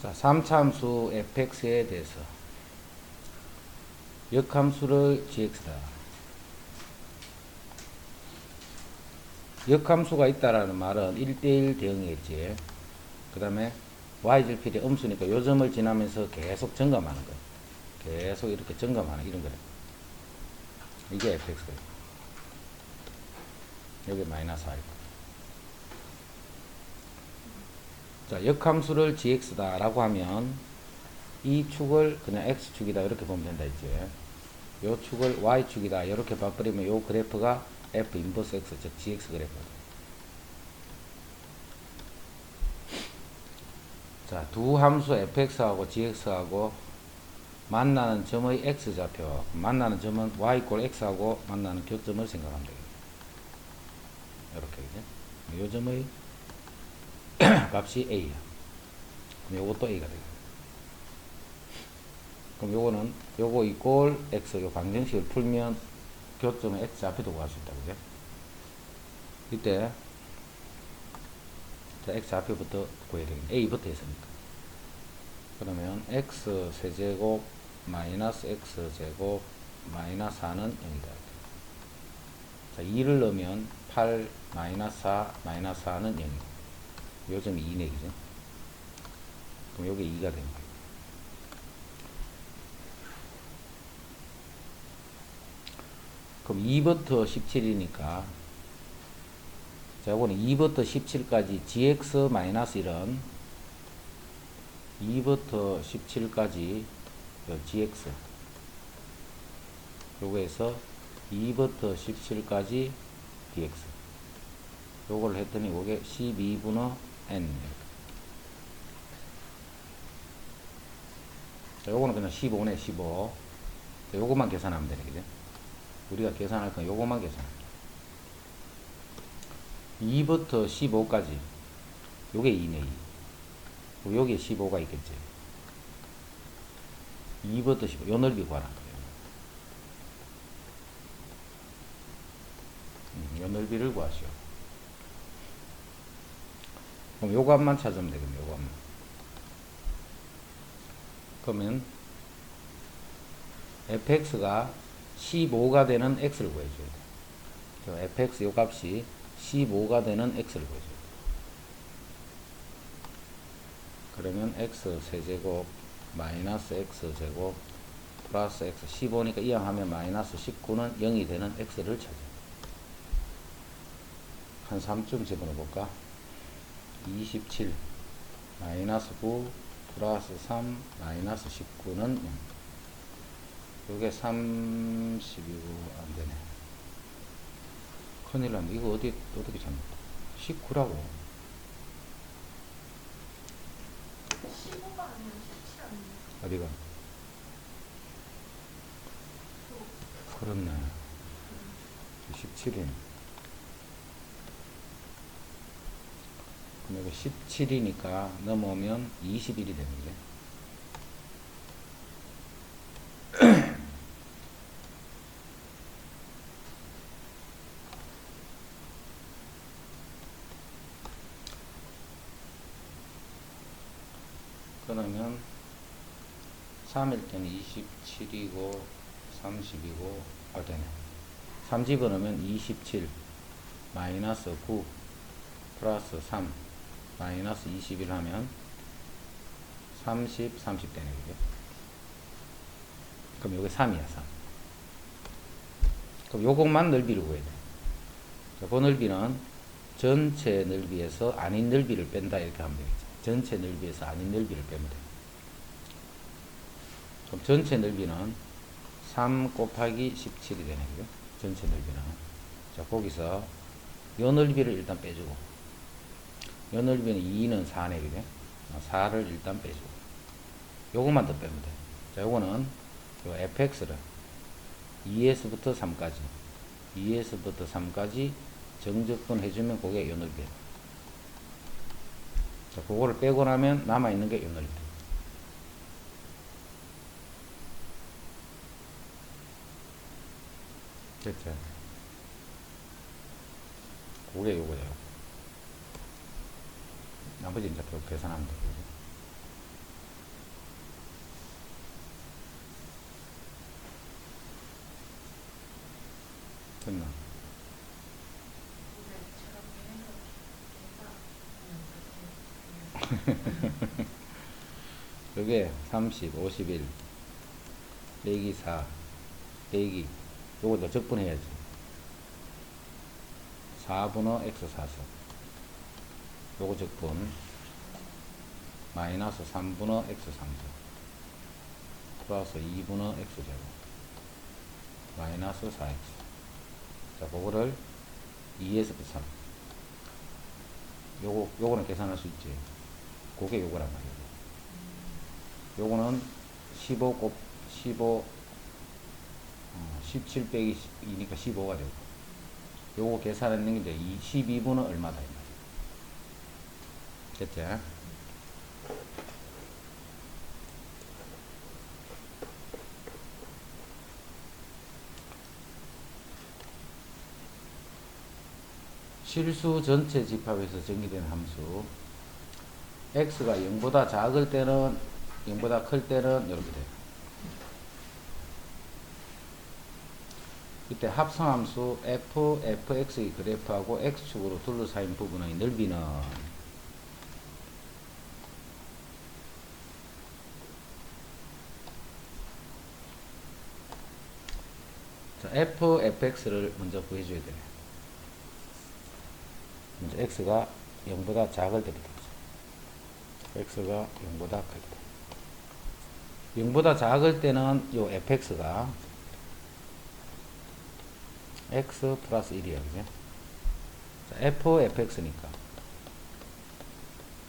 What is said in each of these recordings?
자, 3차함수 fx에 대해서 역함수를 gx다. 역함수가 있다라는 말은 1대1 대응이겠지. 그 다음에 y절필이 음수니까 요 점을 지나면서 계속 점검하는 거야. 계속 이렇게 점검하는 이런 거래. 이게 fx가 여기 마이너스 r이고. 자, 역함수를 gx다 라고 하면 이 축을 그냥 x축이다 이렇게 보면 된다 이제. 요 축을 y축이다 이렇게 봐버리면 요 그래프가 f 인버스 x 즉 gx 그래프. 자, 두 함수 fx하고 gx하고 만나는 점의 x좌표, 만나는 점은 y 꼴 x하고 만나는 교점을 생각하면 되겠다. 이렇게 그죠? 요 점의 값이 a야. 그럼 요것도 a가 되겠다. 그럼 요거는 요거 이꼴 x 요 방정식을 풀면 교점의 x좌표도 구할 수 있다. 그죠? 이때 자, x좌표부터 구해야 되겠네. a부터 했으니까. 그러면 x 세제곱 마이너스 x제곱 마이너스 4는 0이다. 자, 2를 넣으면 8 마이너스 4 마이너스 4는 0이고 요 점이 2네. 그죠? 그럼 요게 2가 되는 거예요. 그럼 2부터 17이니까 자, 요거는 2부터 17까지 gx-1은 2부터 17까지 gx 요거에서 2부터 17까지 dx 요걸 했더니 요게 12분의 n. 자, 요거는 그냥 15네 15. 자, 요것만 계산하면 되네. 그죠? 우리가 계산할 건 요것만 계산합니다. 2부터 15까지 요게 2네 2. 여기에 15가 있겠지. 2부터 15 요 넓이 구하란 거예요. 요 넓이를 구하시오. 그럼 요 값만 찾으면 되겠네. 요 값만. 그러면 fx가 15가 되는 x를 구해줘야 돼. fx 요 값이 15가 되는 x를 구해줘야 돼. 그러면 x 세제곱 마이너스 x제곱 플러스 x 15니까 이항하면 마이너스 19는 0이 되는 x를 찾아. 한 3점 집어넣어볼까? 27 마이너스 9 플러스 3 마이너스 19는 0. 요게 30이고 안되네. 큰일났네. 이거 어떻게 잡는 19라고. 15가 아니라 17 아니에요? 어디가? 그렇네. 17이네. 그럼 여기 17이니까 넘어오면 21이 되는 게. 그러면 3일 때는 27이고 30이고 되네. 3 집어넣으면 27 마이너스 9 플러스 3 마이너스 21 하면 30 30 되네. 그죠? 그럼 요게 3이야 3. 그럼 요것만 넓이를 구해야 돼. 자, 그 넓이는 전체 넓이에서 아닌 넓이를 뺀다 이렇게 하면 되겠지. 전체 넓이에서 아닌 넓이를 빼면 돼. 그럼 전체 넓이는 3 곱하기 17이 되네. 그죠? 전체 넓이는. 자, 거기서 요 넓이를 일단 빼주고 요 넓이는 2는 4네. 그죠? 4를 일단 빼주고 요것만 더 빼면 돼. 자, 요거는 요 fx를 2에서부터 3까지 2에서부터 3까지 정적분 해주면 그게 요 넓이야. 자, 그거를 빼고 나면 남아있는 게 요 넓이. 됐죠? 그게 요거예요. 나머지 이제 계산하면 되고. 됐나? 요게 30, 51 빼기 4 빼기 요것도 적분해야지. 4분의 x 사서 요거 적분 마이너스 3분의 x 3서 플러스 2분의 x 제곱 마이너스 4x. 자, 그거를 2에서 3. 요거는 계산할 수 있지. 그게 요거란 말이야. 요거는 17 빼기 2니까 15가 되고, 요거 계산하는 게 이제 12분은 얼마다, 이 말이야. 됐지? 실수 전체 집합에서 정의된 함수 x가 0보다 작을 때는 0보다 클 때는 이렇게 돼요. 이때 합성함수 f, fx의 그래프하고 x축으로 둘러싸인 부분의 넓이는 자, f, fx를 먼저 구해줘야 돼요. 먼저 x가 0보다 작을 때부터 x가 0보다 클 때 0보다 작을 때는 요 fx가 x 플러스 1이야, 그죠? 자, f, fx니까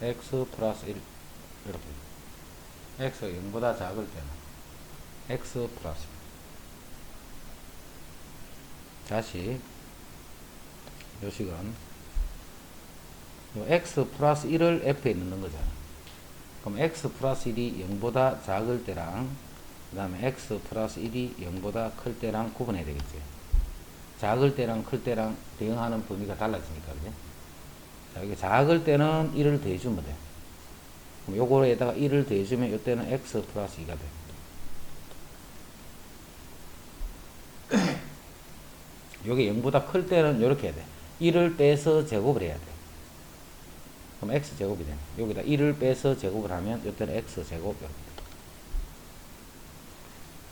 x 플러스 1 이렇게 x가 0보다 작을 때는 x 플러스 1. 다시 요 식은 요 x 플러스 1을 f에 넣는 거잖아. 그럼 x 플러스 1이 0보다 작을 때랑 그 다음에 x 플러스 1이 0보다 클 때랑 구분해야 되겠지. 작을 때랑 클 때랑 대응하는 범위가 달라지니까, 그죠? 자, 이게 작을 때는 1을 더해주면 돼. 그럼 요거에다가 1을 더해주면 이때는 x 플러스 2가 돼. 요게 0보다 클 때는 요렇게 해야 돼. 1을 빼서 제곱을 해야 돼. 그럼 x제곱이 되네. 여기다 1을 빼서 제곱을 하면 이때는 x제곱 이렇게.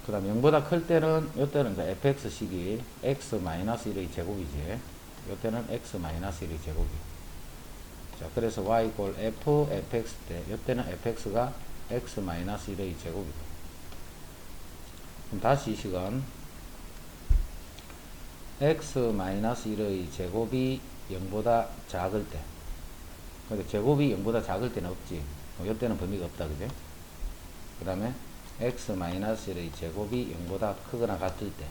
그 다음 0보다 클 때는 이때는 이제 fx식이 x-1의 제곱이지. 이때는 x-1의 제곱이. 자, 그래서 y = f, fx 때 이때는 fx가 x-1의 제곱이다. 그럼 다시 이 식은 x-1의 제곱이 0보다 작을 때, 그러니까 제곱이 0보다 작을 때는 없지. 이때는 범위가 없다, 그죠? 그 다음에 x-1의 제곱이 0보다 크거나 같을 때,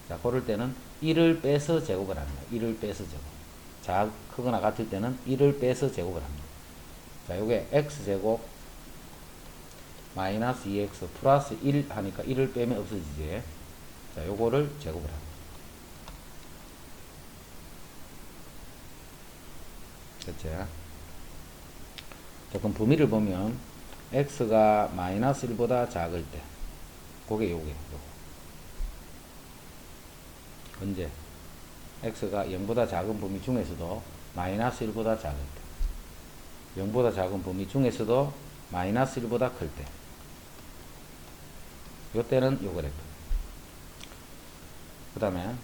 자, 그럴 때는 1을 빼서 제곱을 합니다. 1을 빼서 제곱. 크거나 같을 때는 1을 빼서 제곱을 합니다. 자, 요게 x제곱 마이너스 2x 플러스 1 하니까 1을 빼면 없어지지. 자, 요거를 제곱을 합니다. 됐지? 자, 그럼 범위를 보면 x가 마이너스 1보다 작을 때, 그게 요거. 언제? x가 0보다 작은 범위 중에서도 마이너스 1보다 작을 때, 0보다 작은 범위 중에서도 마이너스 1보다 클 때, 요때는 요 그래프. 그 다음에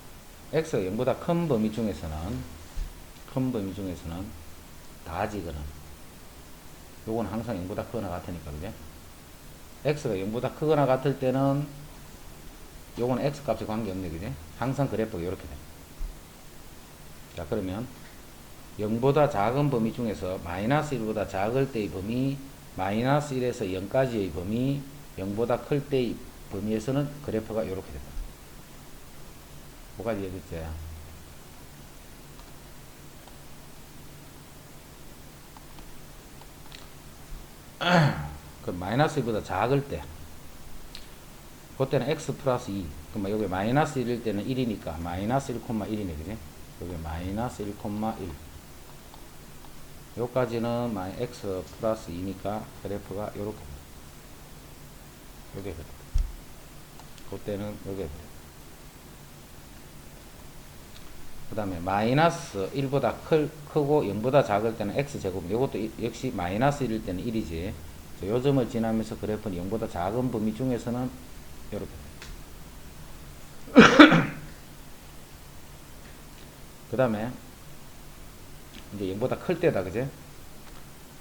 x가 0보다 큰 범위 중에서는 다지거나, 요건 항상 0보다 크거나 같으니까, 그죠? x가 0보다 크거나 같을 때는 요건 x 값에 관계없네, 그죠? 항상 그래프가 이렇게 돼. 자, 그러면 0보다 작은 범위 중에서 마이너스 1보다 작을 때의 범위, 마이너스 1에서 0까지의 범위, 0보다 클 때의 범위에서는 그래프가 이렇게 된다. 뭐가 이해됐지? 그 마이너스 1보다 작을 때, 그때는 x 플러스 2. 그럼 여기 마이너스 1일 때는 1이니까 마이너스 1,1이네, 그지? 여기 마이너스 1,1. 요까지는 x 플러스 2니까 그래프가 요렇게. 요게 그래. 그때는 요게 그래. 그 다음에 마이너스 1보다 크고 0보다 작을 때는 x제곱. 이것도 역시 마이너스 1일 때는 1이지. 요 점을 지나면서 그래프는 0보다 작은 범위 중에서는 이렇게. 그 다음에 이제 0보다 클 때다, 그제?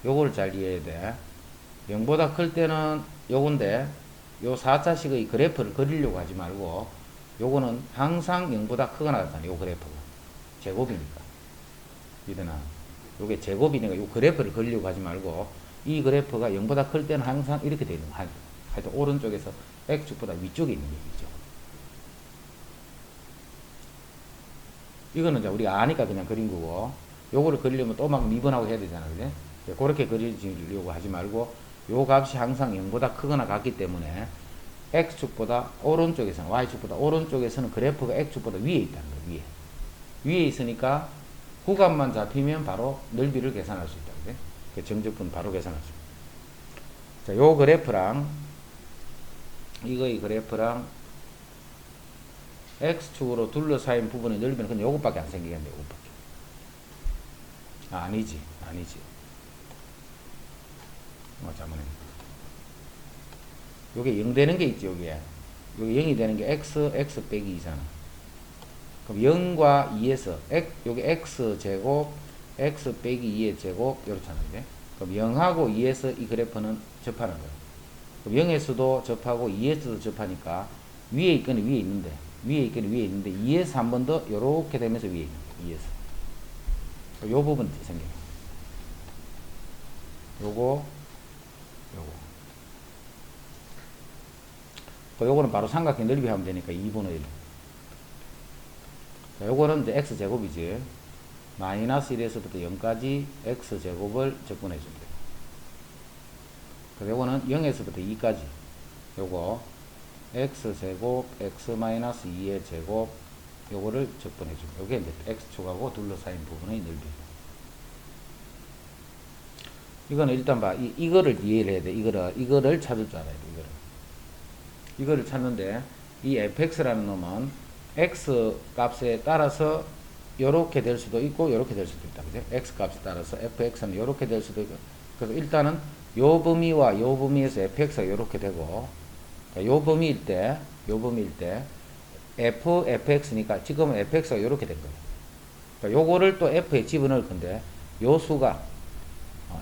요걸 잘 이해해야 돼. 0보다 클 때는 요건데, 요 4차식의 그래프를 그리려고 하지 말고, 요거는 항상 0보다 크거나 같잖아, 요 그래프가. 제곱이니까. 이드나. 요게 제곱이니까 요 그래프를 그리려고 하지 말고, 이 그래프가 0보다 클 때는 항상 이렇게 되는 거야. 하여튼 오른쪽에서 X축보다 위쪽에 있는 얘기죠. 이거는 이제 우리가 아니까 그냥 그린 거고, 요거를 그리려면 또 막 미분하고 해야 되잖아, 그지? 그렇게 그리려고 하지 말고, 요 값이 항상 0보다 크거나 같기 때문에, X축보다 오른쪽에서는, Y축보다 오른쪽에서는 그래프가 X축보다 위에 있다는 거예요, 위에. 위에 있으니까, 구간만 잡히면 바로 넓이를 계산할 수 있다, 그지? 그 정적분 바로 계산할 수 있다. 자, 요 그래프랑, 이거의 그래프랑, X축으로 둘러싸인 부분의 넓이는 그냥 요것밖에 안 생기겠는데, 요것밖에. 아, 아니지. 잘못했네. 요게 0 되는 게 있지, 요게 0이 되는 게 x 빼기 2잖아. 그럼 0과 2에서, 요게 x제곱, x 빼기 2의 제곱, 요렇잖아, 이제. 그럼 0하고 2에서 이 그래프는 접하는 거야. 그럼 0에서도 접하고 2에서도 접하니까, 위에 있거니 위에 있는데, 2에서 한 번 더 요렇게 되면서 위에 있는 거야, 2에서. 요 부분 생겨요. 요거. 요거는 바로 삼각형 넓이 하면 되니까 2분의 1. 자, 요거는 이제 x제곱이지. 마이너스 1에서부터 0까지 x제곱을 적분해 줍니다. 그래서 요거는 0에서부터 2까지. 요거 x제곱 x 마이너스 2의 제곱 요거를 적분해 줍니다. 요게 이제 x축하고 둘러싸인 부분의 넓이. 이거는 일단 봐. 이거를 이해를 해야 돼. 이거를 찾을 줄 알아야 돼. 이거를 찾는데, 이 fx라는 놈은 x 값에 따라서 요렇게 될 수도 있고, 요렇게 될 수도 있다. 그죠? x 값에 따라서 fx는 요렇게 될 수도 있고. 그래서 일단은 요 범위와 요 범위에서 fx가 요렇게 되고, 요 범위일 때, fx니까 지금은 fx가 요렇게 된 거예요. 그러니까 요거를 또 f에 집어넣을 건데, 요 수가,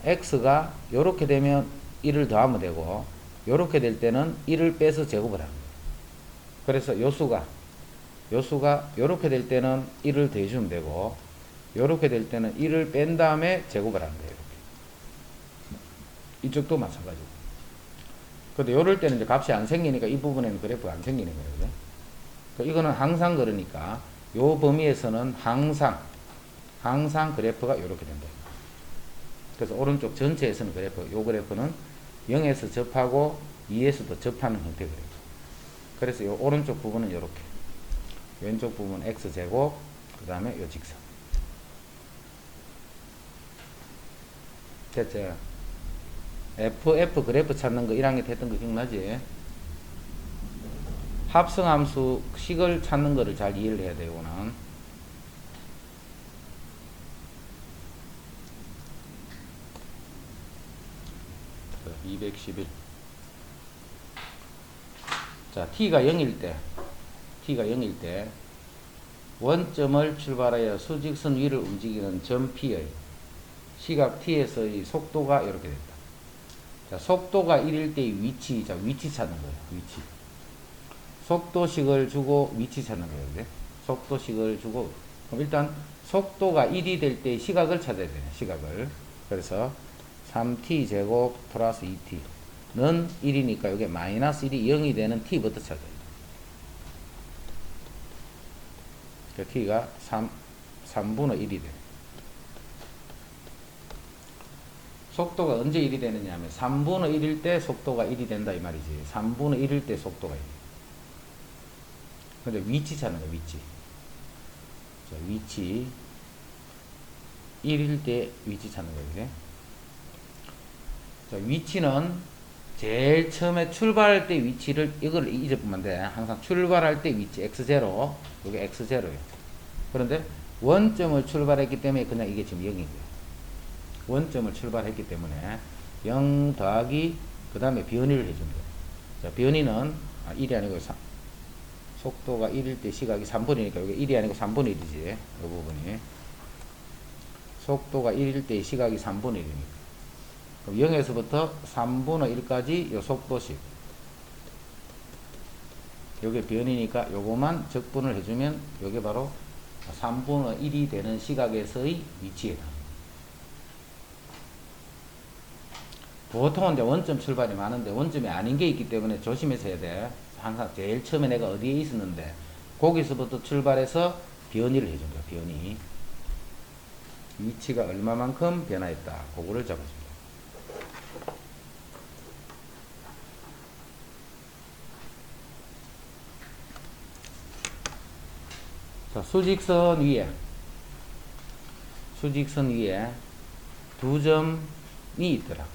x가 요렇게 되면 1을 더하면 되고, 요렇게 될 때는 1을 빼서 제곱을 하는 거예요. 그래서 요수가 요렇게 될 때는 1을 더해주면 되고, 요렇게 될 때는 1을 뺀 다음에 제곱을 하는 거예요. 이렇게. 이쪽도 마찬가지고. 근데 요럴 때는 이제 값이 안 생기니까 이 부분에는 그래프가 안 생기는 거예요. 그죠? 그러니까 이거는 항상 그러니까 요 범위에서는 항상 그래프가 요렇게 된다. 그래서 오른쪽 전체에서는 요 그래프는 0에서 접하고 2에서도 접하는 형태가 돼요. 그래서 이 오른쪽 부분은 이렇게, 왼쪽 부분은 x제곱, 그 다음에 이 직선. 됐죠? f 그래프 찾는 거 1학년 때 했던 거 기억나지? 합성함수 식을 찾는 거를 잘 이해를 해야 돼요. 이거는 211. 자, t가 0일 때 원점을 출발하여 수직선 위를 움직이는 점 P의 시각 t에서의 속도가 이렇게 됐다. 자, 속도가 1일 때의 위치, 자, 위치 찾는 거예요. 위치. 속도식을 주고 위치 찾는 거예요. 그래? 속도식을 주고, 그럼 일단 속도가 1이 될 때의 시각을 찾아야 돼요. 시각을. 그래서 3t제곱 플러스 2t는 1이니까 이게 마이너스 1이 0이 되는 t부터 찾아야 돼요. 그 t가 3분의 1이 돼요. 속도가 언제 1이 되느냐 하면 3분의 1일 때 속도가 1이 된다 이 말이지. 3분의 1일 때 속도가 1이. 근데 위치 찾는 거야, 위치. 자, 위치 1일 때 위치 찾는 거야, 이게. 자, 위치는 제일 처음에 출발할 때 위치를 이걸 잊어보면 돼. 항상 출발할 때 위치 x0, 이게 x0예요. 그런데 원점을 출발했기 때문에 그냥 이게 지금 0인 거예요. 원점을 출발했기 때문에 0 더하기 그 다음에 변이를 해준 거예요. 자, 변이는 1이 아니고 속도가 1일 때 시각이 3분이니까 이게 1이 아니고 3분의 1이지. 이 부분이 속도가 1일 때 시각이 3분의 1이니까 그럼 0에서부터 3분의 1까지 이 속도식 요게 변이니까 요거만 적분을 해주면 요게 바로 3분의 1이 되는 시각에서의 위치에 답. 보통은 이제 원점 출발이 많은데 원점이 아닌 게 있기 때문에 조심해서 해야 돼. 항상 제일 처음에 내가 어디에 있었는데 거기서부터 출발해서 변이를 해준 거야. 변이. 위치가 얼마만큼 변화했다. 그거를 잡아줍니다. 자, 수직선 위에 두 점이 있더라.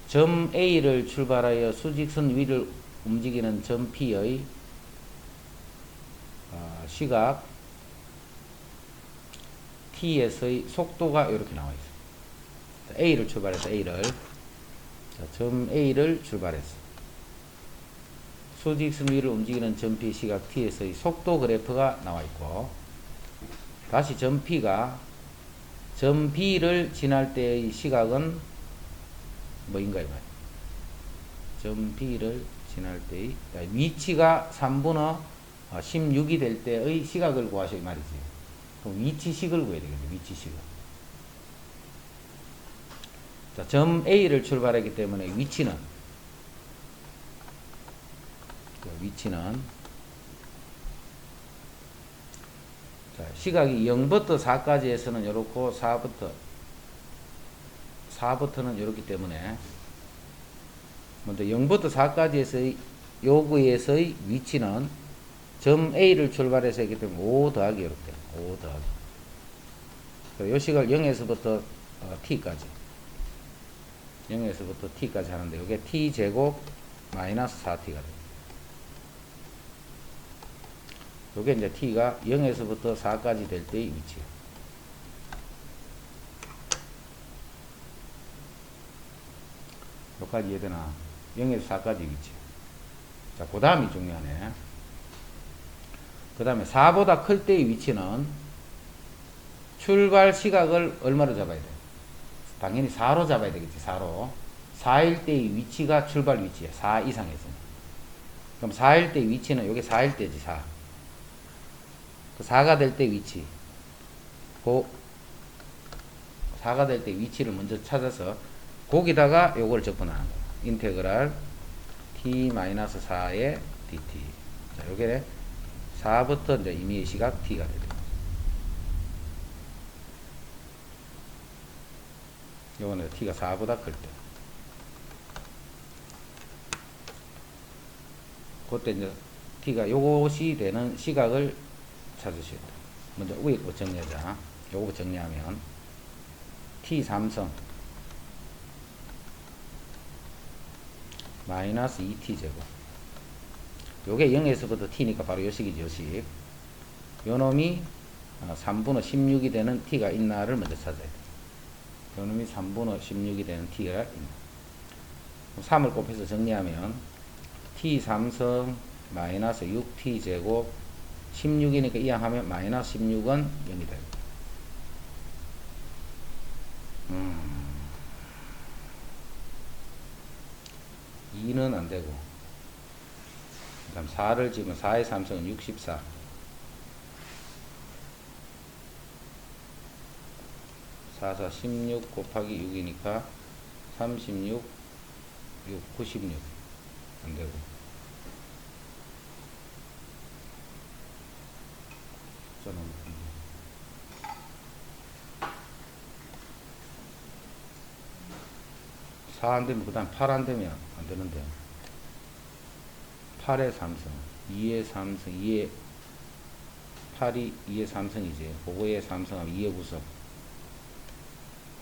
점 A를 출발하여 수직선 위를 움직이는 점 P의 시각 T에서의 속도가 이렇게 나와 있어. A를 출발해서 점 A를 출발했어. 수직선 위를 움직이는 점 P 시각 T에서의 속도 그래프가 나와 있고, 다시 점 P가 점 B를 지날 때의 시각은 뭐인가요? 점 B를 지날 때의 위치가 3분의 16이 될 때의 시각을 구하셔 이 말이지. 그럼 위치식을 구해야 되겠네. 위치식을. 자, 점 A를 출발했기 때문에 위치는 자, 시각이 0부터 4까지 해서는 이렇고 4부터는 이렇기 때문에 먼저 0부터 4까지 해서의 요구에서의 위치는 점 A를 출발해서 했기 때문에 5 더하기 이렇게 5 더하기 요 시각을 0에서부터 T까지 하는데 이게 T제곱 마이너스 4T가 됩니다. 요게 이제 T가 0에서부터 4까지 될 때의 위치예요. 여기까지 이해되나? 0에서 4까지 위치. 자, 그 다음이 중요하네. 그 다음에 4보다 클 때의 위치는 출발 시각을 얼마로 잡아야 돼? 당연히 4로 잡아야 되겠지, 4로. 4일 때의 위치가 출발 위치야, 4 이상에서는. 그럼 4일 때의 위치는, 요게 4일 때지, 4. 그 4가 될 때 위치. 그 4가 될 때 위치를 먼저 찾아서 거기다가 요걸 적분하는 거야. 인테그랄 t-4의 dt. 자, 요게 4부터 이제 임의의 시각 t가 되죠. 요거는 t가 4보다 클 때. 그때 이제 t가 요것이 되는 시각을 찾으셔야 돼. 먼저 위에 거 정리하자. 요거 정리하면 t 3성 마이너스 2t 제곱. 요게 0에서부터 t니까 바로 요식이지, 요식. 요 놈이 3분의 16이 되는 t가 있나를 먼저 찾아야 돼. 요 놈이 3분의 16이 되는 t가 있나. 3을 곱해서 정리하면 t 3성 마이너스 6t 제곱 16이니까 이항하면 마이너스 16은 0이 되고. 2는 안 되고. 그 다음 4를 집으면 4의 3성은 64. 4, 4, 16 곱하기 6이니까 36, 6, 96. 안 되고. 4 안 되면 그 다음 8 안 되면 안 되는데 8의 3성 2의 3성 2의 8이 2의 3성이지. 그거의 3성하면 2의 구성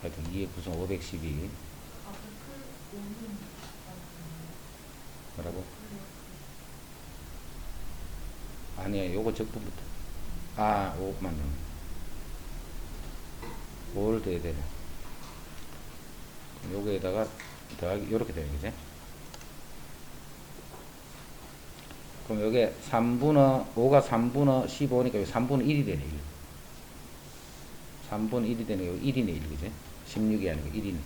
하여튼 2의 구성 512. 뭐라고? 아니야, 요거 적분부터 아, 5 맞네. 5를 더해야 되네. 요거에다가 더하기, 요렇게 되는 거지. 그럼 요게 5가 3분의 15니까 요 3분의 1이 되네, 1. 3분의 1이 되네, 요 1이네, 1, 그지? 16이 아니고 1이네.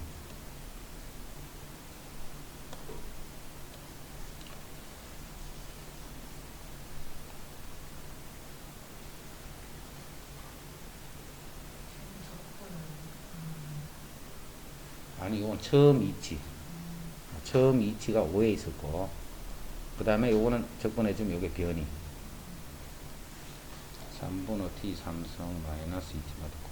아니, 이건 처음 이치. 처음 이치가 5에 있었고, 그 다음에 요거는 적분해주면 요게 변이. 3분의 t 삼성 마이너스 2t 맞고,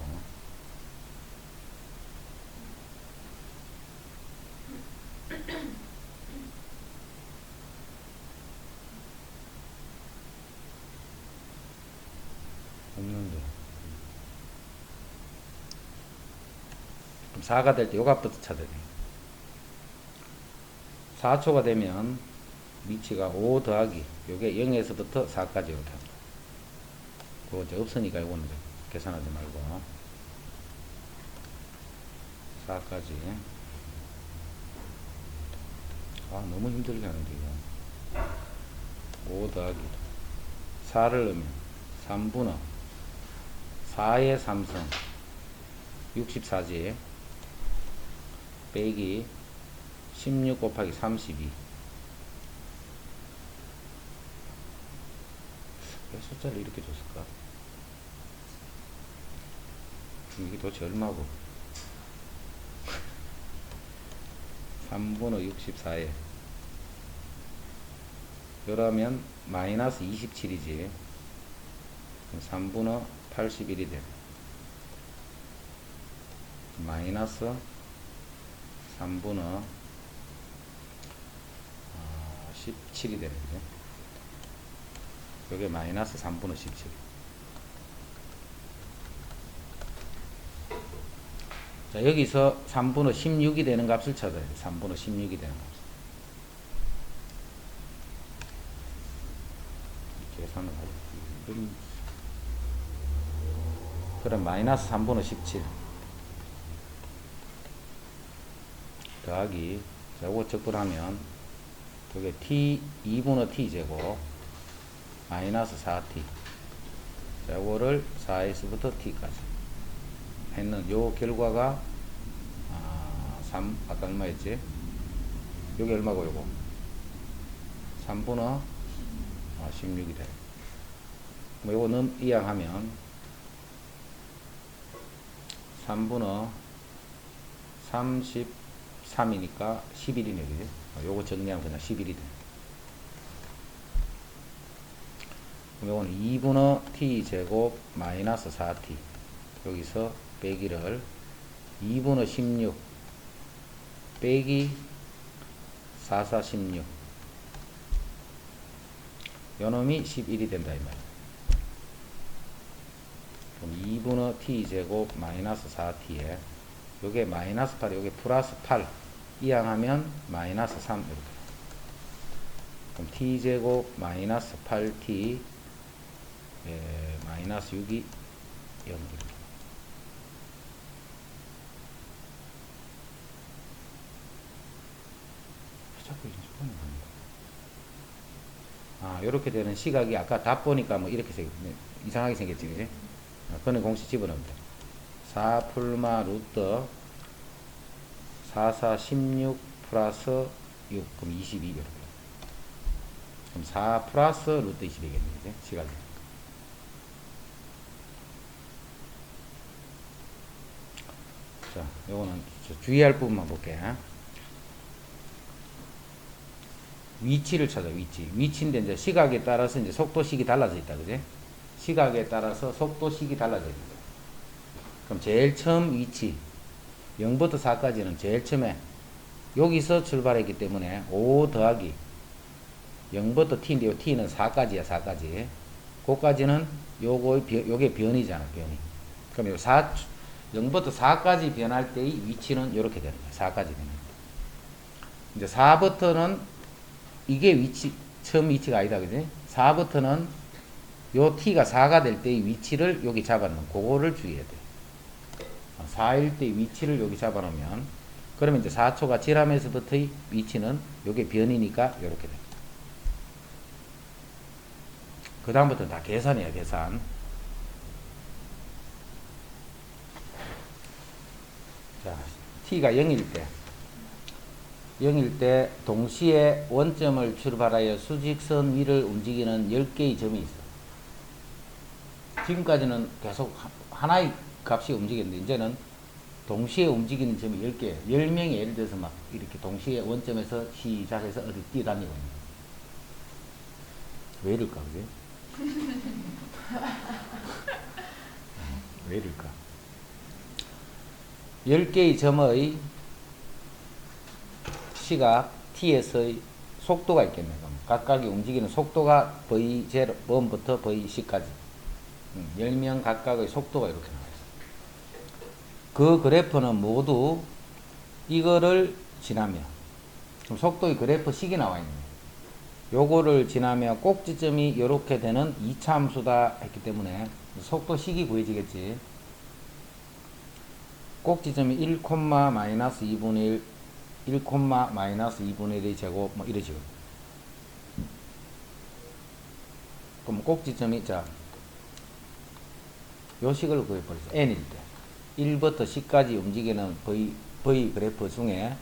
없는데. 그럼 4가 될 때 요 값부터 찾아야 돼. 4초가 되면 위치가 5 더하기 요게 0에서부터 4까지 이렇게 합니다. 그거 이제 없으니까 요거는 이제 계산하지 말고 4까지. 아, 너무 힘들게 하는데 이거. 5 더하기 4를 넣으면 3분의 4의 삼성 64지 빼기 16 곱하기 32. 왜 숫자를 이렇게 줬을까? 이게 도대체 얼마고? 3분의 64에 그러면 마이너스 27이지. 3분의 81이 돼. 마이너스 3분의 17이 되는 거죠. 여기 마이너스 3분의 17. 자, 여기서 3분의 16이 되는 값을 찾아야 돼. 3분의 16이 되는 값. 계산을 하죠. 그럼 마이너스 3분의 17 더하기, 자, 이거 적분하면 그게 t 2분의 t 제곱 마이너스 4t. 자, 이거를 4x부터 t까지 했는 요 결과가 3, 아까 얼마였지? 여기 얼마고 요거? 3분의 16이 돼. 뭐 요거는 이항하면 3분의 33이니까 11이네, 그지? 요거 정리하면 그냥 11이 돼. 그럼 요거는 2분의 t 제곱 마이너스 4t. 여기서 빼기를 2분의 16 빼기 44 16. 요놈이 11이 된다 이 말이야. 그럼 2분의 t 제곱 마이너스 4t에 요게 마이너스 8, 요게 플러스 8 이항하면 마이너스 3 이렇게. 그럼 t 제곱 마이너스 8t 마이너스 6이 0 이렇게. 자꾸 이런 소리가 납니다. 요렇게 되는 시각이 아까 답 보니까 뭐 이렇게 이상하게 생겼지, 그지? 그거는 공식 집어넣으면 돼. 4 풀마 루트 4, 4, 16 플러스 6, 그럼 22 이렇게. 그럼 4 플러스 루트 22겠네, 그지? 시각이. 자, 요거는 주의할 부분만 볼게. 위치를 찾아, 위치인데 이제 시각에 따라서 이제 속도식이 달라져 있다, 그지? 시각에 따라서 속도식이 달라져 있다. 그럼 제일 처음 위치 0부터 4까지는 제일 처음에 여기서 출발했기 때문에 5 더하기 0부터 t인데 요 t는 4까지야, 4까지. 그까지는 요게 변이잖아, 변이. 그럼 요 0부터 4까지 변할 때의 위치는 이렇게 되는 거야, 4까지 변할 때. 이제 4부터는 이게 처음 위치가 아니다, 그지? 4부터는 요 t가 4가 될 때의 위치를 여기 잡아놓으면 그거를 주의해야 돼. 4일 때 위치를 여기 잡아놓으면 그러면 이제 4초가 지나면서부터의 위치는 요게 변이니까 요렇게 됩니다. 그 다음부터는 다 계산이야, 계산. 자, t가 0일 때 동시에 원점을 출발하여 수직선 위를 움직이는 10개의 점이 있어. 지금까지는 계속 하나의 값이 움직였는데 이제는 동시에 움직이는 점이 10개, 10명이 예를 들어서 막 이렇게 동시에 원점에서 시작해서 어디 뛰어다니고 있는 거야. 왜 이럴까, 그게? 왜 이럴까? 10개의 점의 시각 t에서의 속도가 있겠네. 그럼 각각이 움직이는 속도가 v0부터 v10까지 10명 각각의 속도가 이렇게 나와 있어. 그 그래프는 모두 이거를 지나며 그럼 속도의 그래프 식이 나와 있네. 요거를 지나며 꼭지점이 이렇게 되는 2차 함수다 했기 때문에 속도 식이 구해지겠지. 꼭지점이 1, 마이너스 2분의 1, 1, 마이너스 2분의 1의 제곱 뭐 이러죠. 그럼 꼭지점이 자 요 식을 구해버리죠. n일 때 1부터 10까지 움직이는 v 그래프 중에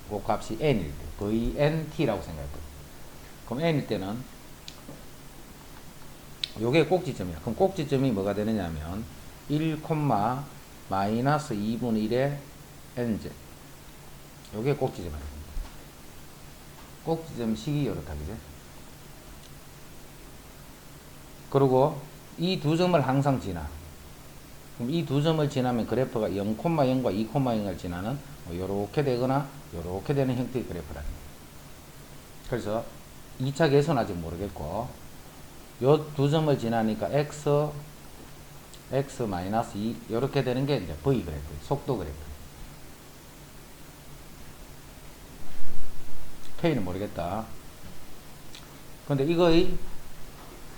그 값이 n일 때 vnt라고 생각해요. 그럼 n일 때는 요게 꼭지점이야. 그럼 꼭지점이 뭐가 되느냐 하면 1, 마이너스 2분의 1의 n제 요게 꼭지점이야. 꼭지점 식이 이렇다, 그죠? 그리고 이 두 점을 항상 지나. 그럼 이 두 점을 지나면 그래프가 0,0과 2,0을 지나는 요렇게 되거나 요렇게 되는 형태의 그래프라는 거예요. 그래서 2차 계수는 아직 모르겠고 요 두 점을 지나니까 x 마이너스 2 요렇게 되는 게 이제 v 그래프, 속도 그래프. k는 모르겠다. 근데 이거의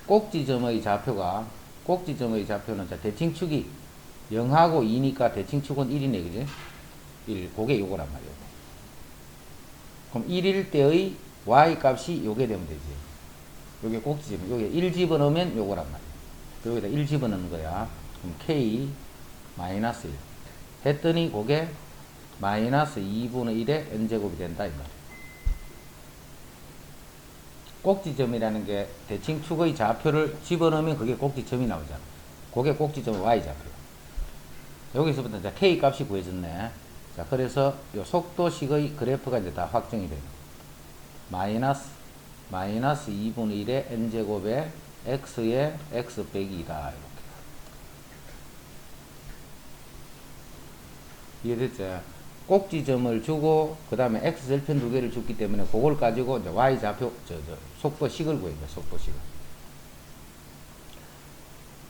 꼭지점의 좌표는 자, 대칭축이 0하고 2니까 대칭축은 1이네, 그지? 1, 그게 요거란 말이에요. 그럼 1일 때의 y 값이 요게 되면 되지. 요게 꼭지점, 요게 1 집어넣으면 요거란 말이에요. 여기다 1 집어넣는 거야. 그럼 k 마이너스 1 했더니 그게 마이너스 2분의 1의 n제곱이 된다, 이 말이에요. 꼭지점이라는 게 대칭축의 좌표를 집어넣으면 그게 꼭지점이 나오잖아. 그게 꼭지점 y좌표. 여기서부터 이제 k 값이 구해졌네. 자, 그래서 요 속도식의 그래프가 이제 다 확정이 돼요. 마이너스 2분의 1의 n제곱에 x의 x 빼기 2다. 이렇게. 이해됐죠? 꼭지점을 주고 그 다음에 x절편 두 개를 줬기 때문에 그걸 가지고 이제 y좌표 속도식을 구해요. 속도식을.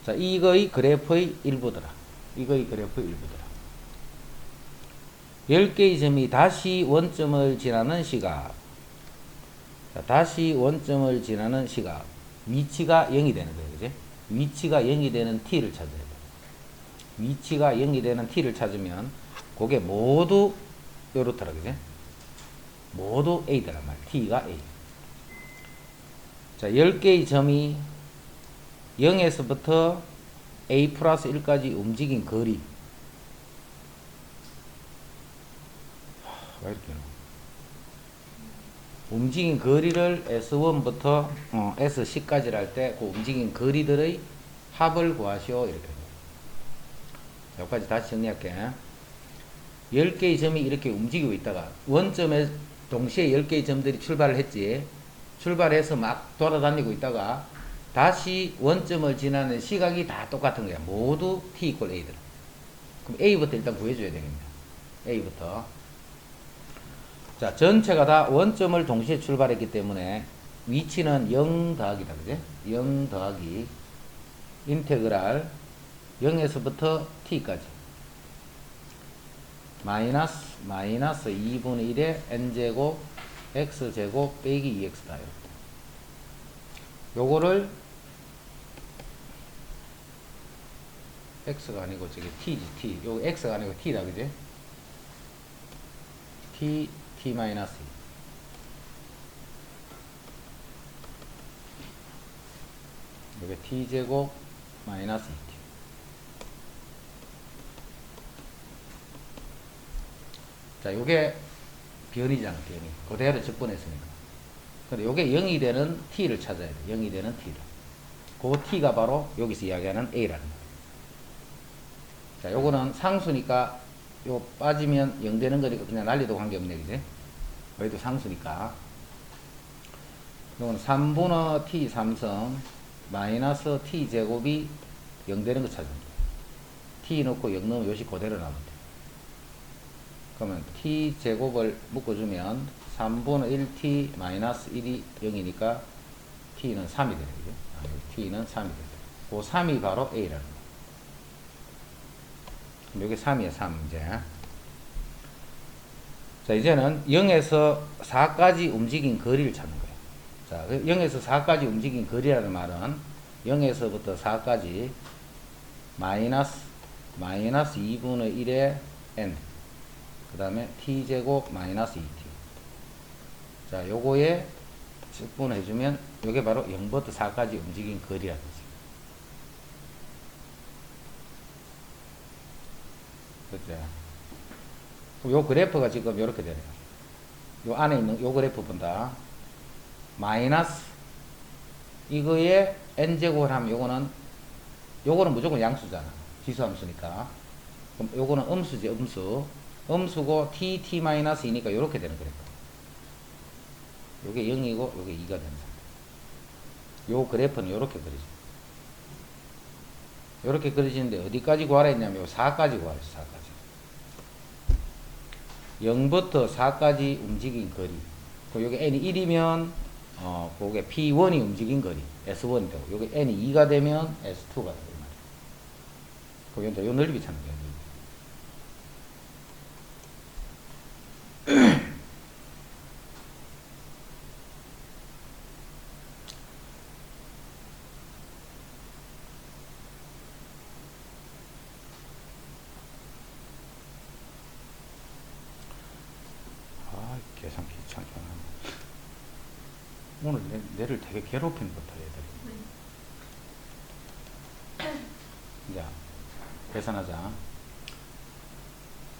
자, 이거의 그래프의 일부더라. 10개의 점이 다시 원점을 지나는 시각. 자, 다시 원점을 지나는 시각. 위치가 0이 되는 거예요. 그지? 위치가 0이 되는 t를 찾아야 돼. 위치가 0이 되는 t를 찾으면 그게 모두 요렇더라, 그지? 모두 A더란 말이야. T가 A. 자, 10개의 점이 0에서부터 A 플러스 1까지 움직인 거리. 왜 이렇게 나와? 움직인 거리를 S1부터 S10까지 할 때 그 움직인 거리들의 합을 구하시오. 이렇게. 여기까지 다시 정리할게. 10개의 점이 이렇게 움직이고 있다가 원점에 동시에 10개의 점들이 출발을 했지. 출발해서 막 돌아다니고 있다가 다시 원점을 지나는 시각이 다 똑같은 거야. 모두 t 이퀄 a들. 그럼 a부터 일단 구해줘야 되겠네. a부터. 자, 전체가 다 원점을 동시에 출발했기 때문에 위치는 0 더하기다, 그지? 0 더하기 인테그랄 0에서부터 t까지 마이너스 2분의 1의 n제곱 x제곱 빼기 2x다. 이렇게. 요거를 x가 아니고 저기 t지 t. 요거 x가 아니고 t다 그지? t 마이너스 2. 요게 t제곱 마이너스 2t. 자, 요게 변이잖아, 변이. 그대로 적분했으니까. 근데 요게 0이 되는 t를 찾아야 돼. 0이 되는 t를. 그 t가 바로 여기서 이야기하는 a라는 거예요. 자, 요거는 상수니까 요 빠지면 0 되는 거니까 그냥 날리도 관계없네, 그지? 여기도 상수니까. 요거는 3분의 t 3승 마이너스 t 제곱이 0 되는 거 찾으면 돼. t 넣고 0 넣으면 요시 그대로 나오면 돼. 그러면 t 제곱을 묶어주면 3분의 1t 마이너스 1이 0이니까 t는 3이 되네, 그죠? t는 3이 되네. 그 3이 바로 a라는 거. 그럼 여기 3이야, 3 이제. 자, 이제는 0에서 4까지 움직인 거리를 찾는 거예요. 자, 0에서 4까지 움직인 거리라는 말은 0에서부터 4까지 마이너스 2분의 1의 n 그 다음에 t제곱 마이너스 2t. 자, 요거에 적분을 해주면 요게 바로 0부터 4까지 움직인 거리라는 거지. 그죠? 요 그래프가 지금 요렇게 되네요. 요 안에 있는 요 그래프 본다. 마이너스 이거에 n제곱을 하면 요거는 무조건 양수잖아. 지수함수니까. 그럼 요거는 음수지, 음수. 음수고 t 마이너스 2니까 요렇게 되는 그래프. 요게 0이고 요게 2가 되는 상태. 요 그래프는 요렇게 그리죠. 요렇게 그려지는데 어디까지 구하라 했냐면 요 4까지 구하라 했어. 4까지. 0부터 4까지 움직인 거리. 요게 n이 1이면 그게 p1이 움직인 거리 s1이 되고, 요게 n이 2가 되면 s2가 되고 말이야. 그럼 요 넓이 찾는 거야. 계산 귀찮게 하네. 오늘 내를 되게 괴롭히는 것 같아, 얘들이. 자, 계산하자.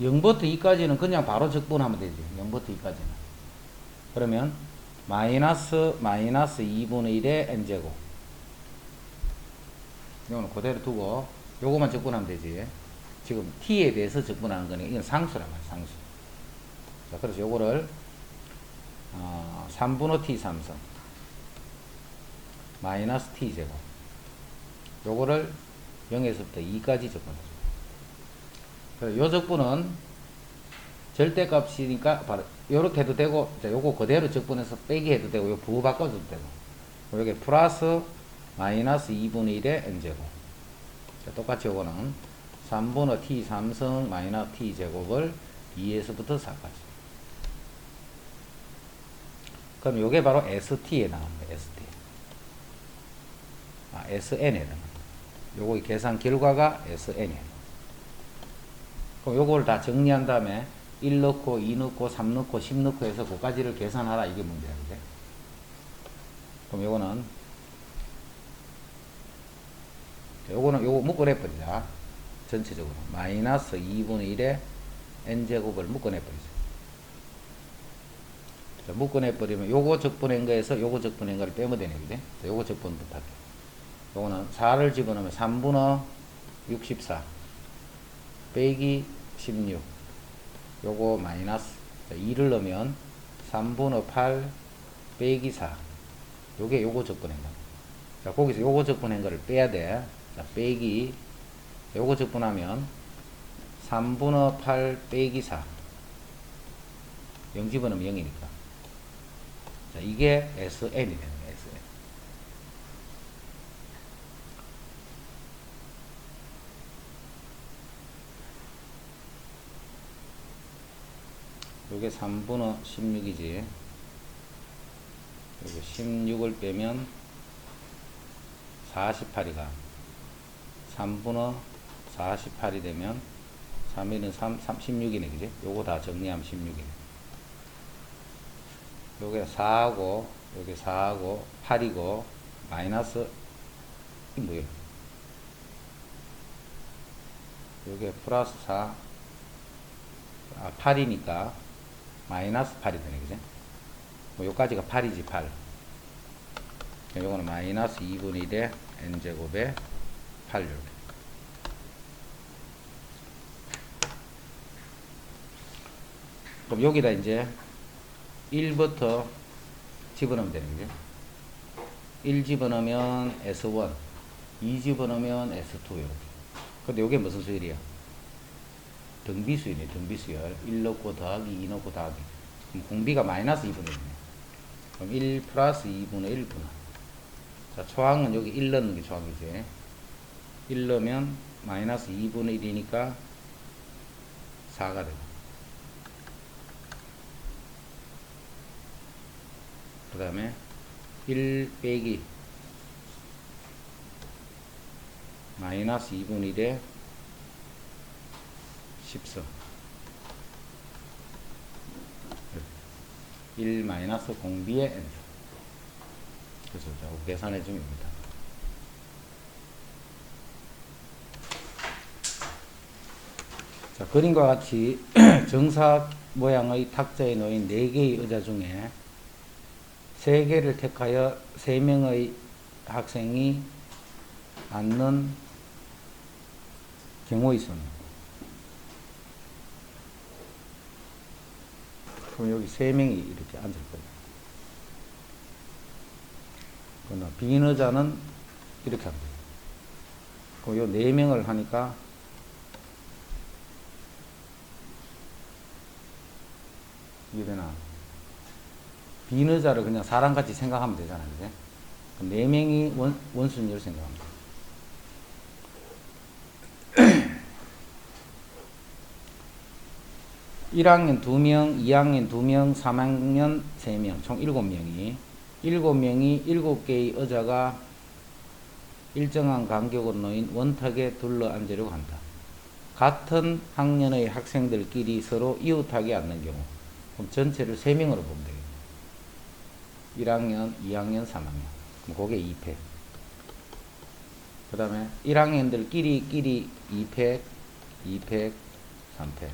0부터 2까지는 그냥 바로 적분하면 되지. 0부터 2까지는. 그러면 마이너스 2분의 1의 n제곱. 이거는 그대로 두고 요거만 적분하면 되지. 지금 t에 대해서 적분하는 거는 이건 상수란 말이야, 상수. 자, 그래서 요거를 3분의 t 3승 마이너스 t 제곱, 요거를 0에서부터 2까지 적분해줘. 그래서 요 적분은 절대값이니까 바로 요렇게 해도 되고, 자, 요거 그대로 적분해서 빼기 해도 되고, 요 부호 바꿔줘도 되고, 요게 플러스 마이너스 2분의 1의 n제곱. 자, 똑같이 요거는 3분의 t 3승 마이너스 t 제곱을 2에서부터 4까지. 그럼 요게 바로 ST에 나오는 거예요. ST. SN에 나오는 거예요. 요거 계산 결과가 SN이에요. 그럼 요걸 다 정리한 다음에 1 넣고 2 넣고 3 넣고 10 넣고 해서 그까지를 계산하라, 이게 문제야. 그래? 그럼 요거는 요거 묶어내버리자. 전체적으로 마이너스 2분의 1에 n제곱을 묶어내버리자. 묶어내버리면 요거 적분한 거에서 요거 적분한 거를 빼면 되네, 그지? 요거 적분부터 할게. 요거는 4를 집어넣으면 3분의 64 빼기 16, 요거 마이너스 2를 넣으면 3분의 8 빼기 4, 요게 요거 적분한 거. 자, 거기서 요거 적분한 거를 빼야 돼. 자, 빼기 요거 적분하면 3분의 8 빼기 4, 0 집어넣으면 0이니까. 자, 이게 SN이 되는 거예요, SN. 요게 3분의 16이지. 요게 16을 빼면 48이가 3분의 48이 되면 3일은 16이네, 그지? 요거 다 정리하면 16이네. 요게 4하고, 요게 4하고, 8이고, 마이너스, 이 뭐예요? 요게 플러스 4, 8이니까, 마이너스 8이 되네, 그지? 뭐, 요까지가 8이지, 8. 요거는 마이너스 2분의 1에 n제곱에 8, 요렇게. 그럼 여기다 이제 1부터 집어넣으면 되는 거죠. 1 집어넣으면 S1, 2 집어넣으면 S2 이렇게. 근데 이게 무슨 수열이야? 등비수열이네, 등비수열. 1 넣고 더하기 2 넣고 더하기. 그럼 공비가 마이너스 2분의 1이네. 그럼 1 플러스 2분의 1분의. 자, 초항은 여기 1 넣는 게 초항이지. 1 넣으면 마이너스 2분의 1이니까 4가 되고. 그 다음에 1 빼기 마이너스 2분의 1에 10성 1 마이너스 공비의 n. 그래서 계산해 줍니다. 자, 그림과 같이 정사 모양의 탁자에 놓인 4개의 의자 중에 3개를 택하여 3명의 학생이 앉는 경우의 수는. 그럼 여기 3명이 이렇게 앉을 거예요. 그러나 빈 의자는 이렇게 합니다. 그럼 요 4명을 하니까 이게 되나? 빈 의자를 그냥 사람같이 생각하면 되잖아요. 그죠? 그럼 4명이 원순위를 생각합니다. (1학년) 2명, (2학년) 2명, (3학년) 3명, 총 7명이 7개의 의자가 일정한 간격으로 놓인 원탁에 둘러 앉으려고 한다. 같은 학년의 학생들끼리 서로 이웃하게 앉는 경우, 그럼 전체를 3명으로 보면 되겠네요. 1학년, 2학년, 3학년. 그럼 그게 2팩. 그 다음에 1학년들끼리 2팩, 2팩, 3팩.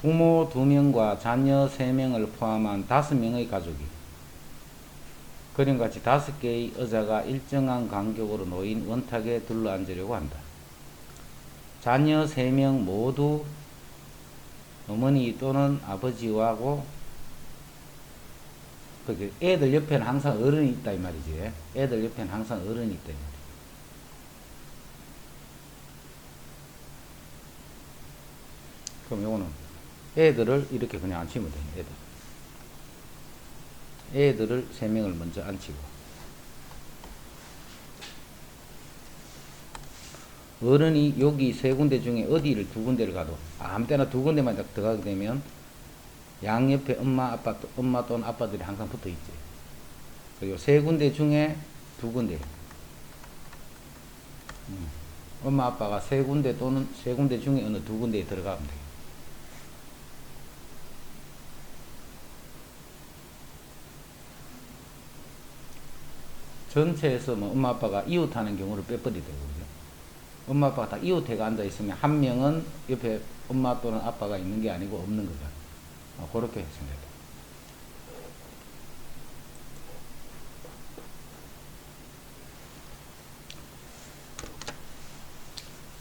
부모 2명과 자녀 3명을 포함한 5명의 가족이 그림같이 5개의 의자가 일정한 간격으로 놓인 원탁에 둘러 앉으려고 한다. 자녀 3명 모두 어머니 또는 아버지하고 애들 옆에는 항상 어른이 있다 이 말이지. 애들 옆에는 항상 어른이 있다 이 말이야. 그럼 요거는 애들을 이렇게 그냥 앉히면 돼요. 애들을 3명을 먼저 앉히고, 어른이 여기 3군데 중에 어디를 2군데를 가도 아무 때나 2군데만 들어가게 되면 양옆에 엄마 또는 아빠들이 항상 붙어 있지. 그리고 3군데 중에 2군데, 엄마 아빠가 3군데 또는 3군데 중에 어느 2군데에 들어가면 돼요. 전체에서 뭐 엄마 아빠가 이웃하는 경우를 빼버리게 되거든요. 엄마 아빠가 다 이웃해가 앉아 있으면 한 명은 옆에 엄마 또는 아빠가 있는 게 아니고 없는 거다. 그렇게 생각해요.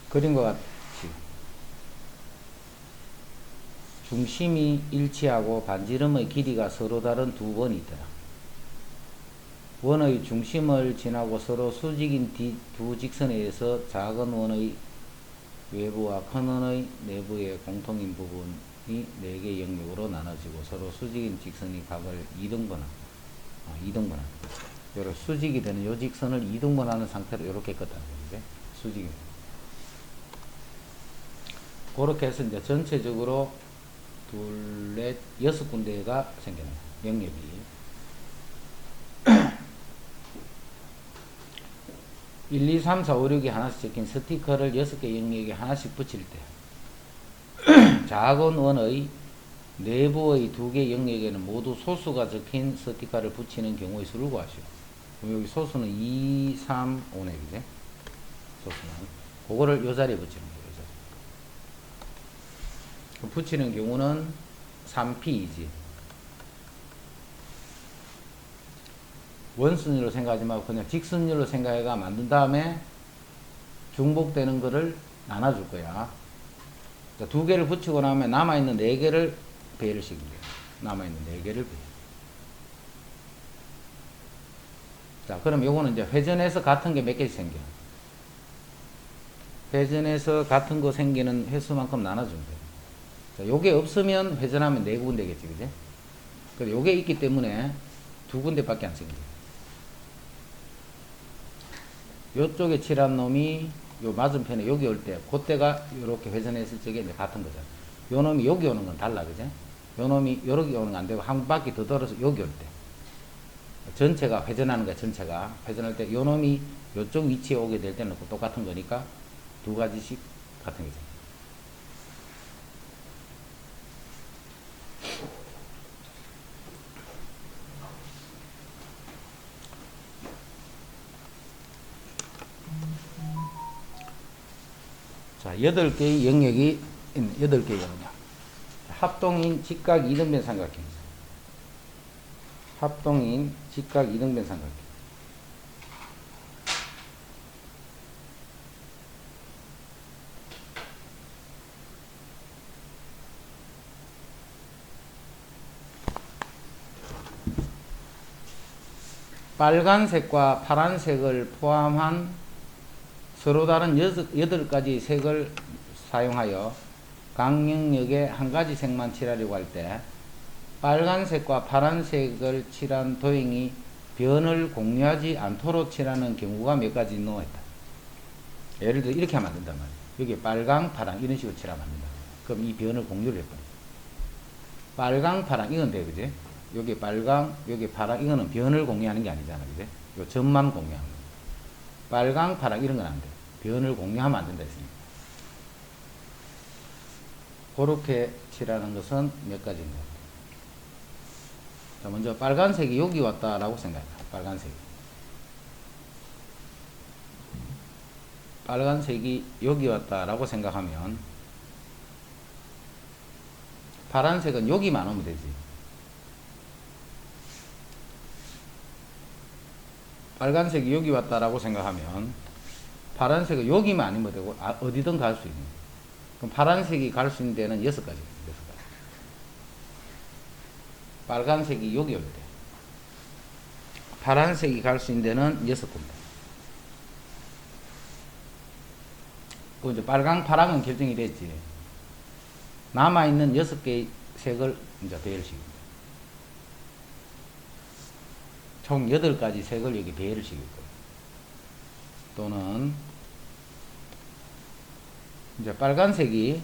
그림과 같이 중심이 일치하고 반지름의 길이가 서로 다른 두 원이 있더라. 원의 중심을 지나고 서로 수직인 두 직선에 의해서 작은 원의 외부와 큰 원의 내부의 공통인 부분이 4개의 영역으로 나눠지고 서로 수직인 직선이 각을 2등분한 요렇게 수직이 되는 요 직선을 2등분하는 상태로 이렇게 껐다는 거죠. 수직이. 그렇게 해서 이제 전체적으로 둘, 넷, 6군데가 생겨나요. 영역이. 일, 2, 3, 4, 5, 6이 하나씩 적힌 스티커를 6개 영역에 하나씩 붙일 때 작은 원의 내부의 2개 영역에는 모두 소수가 적힌 스티커를 붙이는 경우의 수를 구하시오. 그럼 여기 소수는 2, 3, 5네, 그제? 소수는. 그거를 요 자리에 붙이는 거예요, 요 자리에. 붙이는 경우는 3P이지. 원순위로 생각하지 말고 그냥 직선율로 생각해가 만든 다음에 중복되는 거를 나눠줄 거야. 자, 2개를 붙이고 나면 남아있는 4개를 배를 시키면 돼요. 남아있는 4개를 배. 자, 그럼 요거는 이제 회전해서 같은 게 몇 개씩 생겨. 회전해서 같은 거 생기는 횟수만큼 나눠주면 돼요. 자, 요게 없으면 회전하면 4군데겠지, 그지? 그래, 요게 있기 때문에 2군데밖에 안 생겨요. 요쪽에 칠한 놈이 요 맞은편에 여기 올 때, 그때가 요렇게 회전했을 적에 이제 같은 거잖아. 요 놈이 여기 오는 건 달라, 그죠? 요 놈이 여기 오는 건 안 되고 한 바퀴 더 돌아서 여기 올 때. 전체가 회전하는 거야, 전체가. 회전할 때 요 놈이 요쪽 위치에 오게 될 때는 똑같은 거니까 2가지씩 같은 거죠. 자, 8개의 영역이 있는 8개의 영역. 합동인 직각 이등변 삼각형. 합동인 직각 이등변 삼각형. 빨간색과 파란색을 포함한 서로 다른 8가지 색을 사용하여 각 영역에 한 가지 색만 칠하려고 할 때 빨간색과 파란색을 칠한 도형이 변을 공유하지 않도록 칠하는 경우가 몇 가지 있노 했다. 예를 들어 이렇게 하면 안 된단 말이야. 여기 빨강, 파랑 이런 식으로 칠하면 안 된다. 그럼 이 변을 공유를 해버려. 빨강, 파랑 이건 돼, 그지? 여기 빨강, 여기 파랑 이거는 변을 공유하는 게 아니잖아, 그지? 요 점만 공유하는 거. 빨강, 파랑 이런 건 안 돼. 변을 공유하면 안 된다 했으니까. 그렇게 칠하는 것은 몇 가지인가. 자, 먼저 빨간색이 여기 왔다라고 생각해. 빨간색이. 빨간색이 여기 왔다라고 생각하면 파란색은 여기만 오면 되지. 빨간색이 여기 왔다라고 생각하면 파란색은 여기만 아니면 되고 어디든 갈 수 있는. 그럼 파란색이 갈 수 있는 데는 6가지. 빨간색이 여기 올 때. 파란색이 갈 수 있는 데는 6군데. 그 이제 빨강, 파랑은 결정이 됐지. 남아있는 6개의 색을 이제 배열 시킵니다. 총 8가지 색을 여기 배열을 시킬 거예요. 또는 이제 빨간색이